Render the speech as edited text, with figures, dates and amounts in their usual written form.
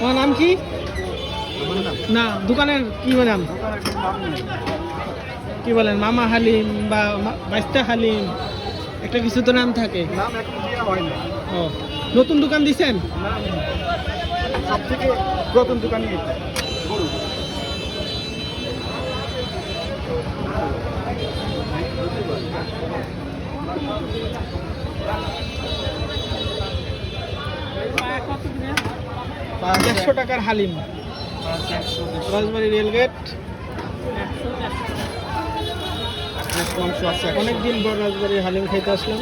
তোমার নাম কি? না, দোকানের কি নাম? কি বলেন, মামা হালিম বা বাইস্তা হালিম, একটা কিছু তো নাম থাকে। ও, নতুন দোকান দিছেন? সব থেকে প্রথম দোকানই গরু। দেড়শো টাকার হালিম, রাজবাড়ি রেলগেট। অনেকদিন পর রাজবাড়ি হালিম খাইতে আসলাম।